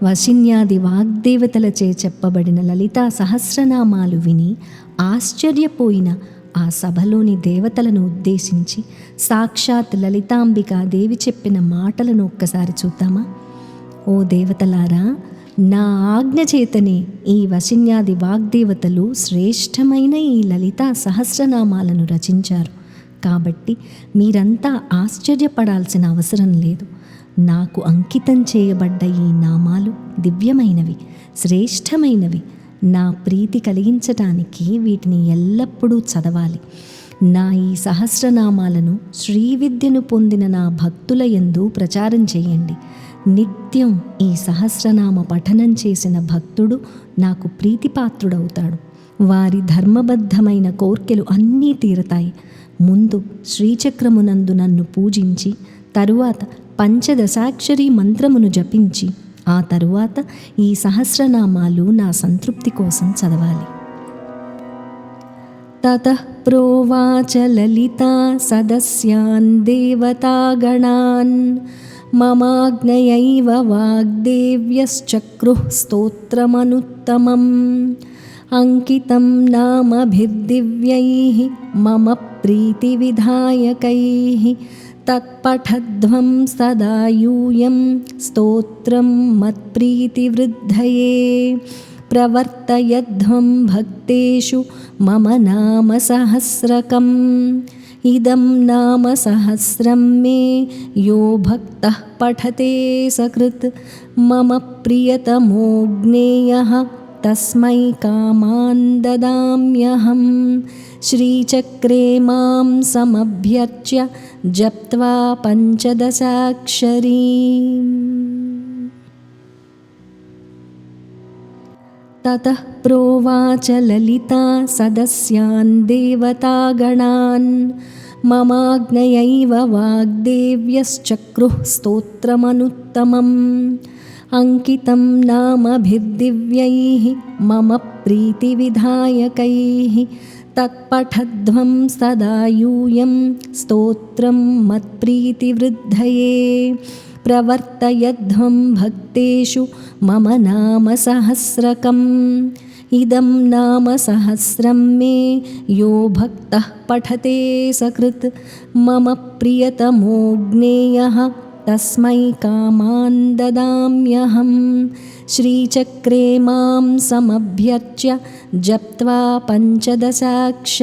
వశిన్యాది వాగ్దేవతలచే చెప్పబడిన లలితా సహస్రనామాలు విని ఆశ్చర్యపోయిన ఆ సభలోని దేవతలను ఉద్దేశించి సాక్షాత్ లలితాంబికా దేవి చెప్పిన మాటలను ఒక్కసారి చూద్దామా? ఓ దేవతలారా, నా ఆజ్ఞ చేతనే ఈ వశిన్యాది వాగ్దేవతలు శ్రేష్టమైన ఈ లలితా సహస్రనామాలను రచించారు. కాబట్టి మీరంతా ఆశ్చర్యపడాల్సిన అవసరం లేదు. నాకు అంకితం చేయబడ్డ ఈ నామాలు దివ్యమైనవి, శ్రేష్టమైనవి. నా ప్రీతి కలిగించటానికి వీటిని ఎల్లప్పుడూ చదవాలి. నా ఈ సహస్రనామాలను శ్రీవిద్యను పొందిన నా భక్తుల యందు ప్రచారం చేయండి. నిత్యం ఈ సహస్రనామ పఠనం చేసిన భక్తుడు నాకు ప్రీతిపాత్రుడవుతాడు. వారి ధర్మబద్ధమైన కోర్కెలు అన్నీ తీరతాయి. ముందు శ్రీచక్రమునందు నన్ను పూజించి, తరువాత పంచదశాక్షరి మంత్రమును జపించి, ఆ తరువాత ఈ సహస్రనామాలు నా సంతృప్తి కోసం చదవాలి. తతః ప్రోవాచ లలితా సదస్యాన్ దేవతాగణాన్ మమాజ్ఞయైవ వాగ్దేవ్యశ్చక్రుః స్తోత్రమనుత్తమం అంకితం నామభిర్దివ్యైః మమ ప్రీతివిధాయకైః తత్పఠధ్వం సదా యూయం స్తోత్రం మత్ప్రీతివృద్ధయే ప్రవర్తయధ్వం భక్తేషు మమ నామ సహస్రకం ఇదం నామ సహస్రం మే యో భక్తః పఠతే సకృత్ మమ ప్రియతమో జ్ఞేయః తస్మై కామాన్ దదామ్యహం శ్రీచక్రే మాం సమభ్యర్చ్య జప్త్వా పంచదశాక్షరీం. తతః ప్రోవాచ లలితా సదస్యాన్ దేవతాగణాన్ మమాజ్ఞయైవ వాగ్దేవ్యశ్చక్రుః స్తోత్రమనుత్తమం అంకితం నామభిర్దివ్యైః మమ ప్రీతివిధాయకైః తత్పఠధ్వం సదా యూయం స్తోత్రం మత్ప్రీతివృద్ధయే ప్రవర్తయధ్వం భక్తేషు మమ నామ సహస్రకం ఇదం నామ సహస్రం మే యో భక్తః పఠతే సకృత్ మమ ప్రియతమో జ్ఞేయః తస్మై కామాన్ దదామ్యహం శ్రీచక్రే మాం సమభ్యర్చ్య జప్త్వా పంచదశాక్షరీం.